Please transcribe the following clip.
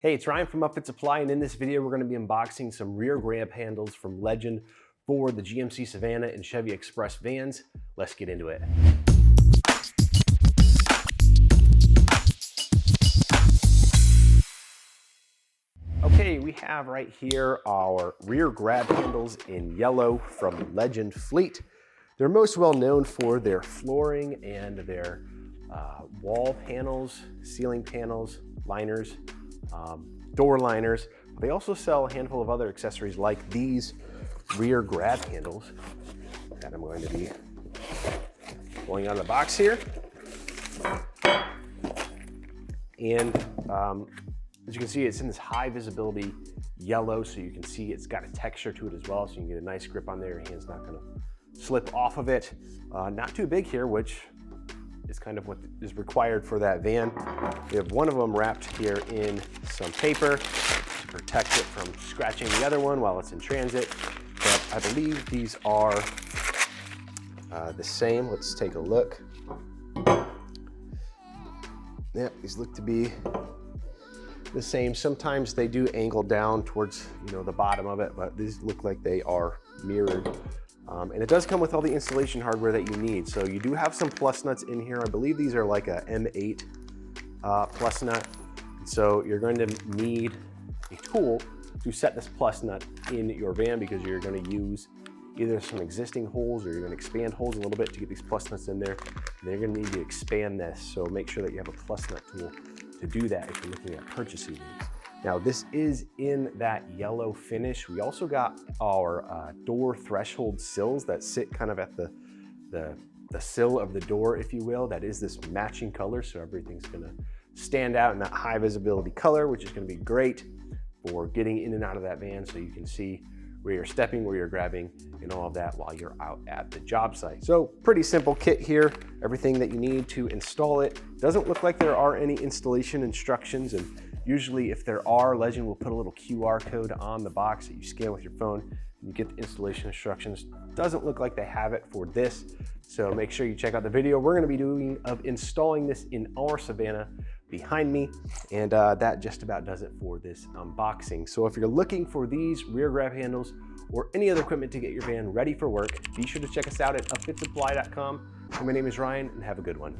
Hey, it's Ryan from Upfit Supply, and in this video we're going to be unboxing some rear grab handles from Legend for the GMC Savana and Chevy Express vans. Let's get into it. Okay, we have right here our rear grab handles in yellow from Legend Fleet. They're most well known for their flooring and their wall panels, ceiling panels, liners, door liners. They also sell a handful of other accessories like these rear grab handles that I'm going to be pulling out of the box here. And as you can see, it's in this high visibility yellow, so you can see it's got a texture to it as well, so you can get a nice grip on there. Your hand's not gonna slip off of it. Not too big here, which is kind of what is required for that van. We have one of them wrapped here in some paper to protect it from scratching the other one while it's in transit. But I believe these are the same. Let's take a look. Yeah, these look to be the same. Sometimes they do angle down towards the bottom of it, but these look like they are mirrored. And it does come with all the installation hardware that you need. So you do have some plus nuts in here. I believe these are like a M8 plus nut. So you're going to need a tool to set this plus nut in your van, because you're going to use either some existing holes or you're going to expand holes a little bit to get these plus nuts in there. And then you're going to need to expand this. So make sure that you have a plus nut tool to do that if you're looking at purchasing these. Now this is in that yellow finish. We also got our door threshold sills that sit kind of at the sill of the door, if you will. That is this matching color, so everything's gonna stand out in that high visibility color, which is gonna be great for getting in and out of that van, so you can see where you're stepping, where you're grabbing, and all of that while you're out at the job site. So pretty simple kit here, everything that you need to install it. Doesn't look like there are any installation instructions, and usually if there are, Legend will put a little QR code on the box that you scan with your phone and you get the installation instructions. Doesn't look like they have it for this, so make sure you check out the video we're gonna be doing of installing this in our Savana behind me, and that just about does it for this unboxing. So if you're looking for these rear grab handles or any other equipment to get your van ready for work, be sure to check us out at upfitsupply.com. My name is Ryan, and have a good one.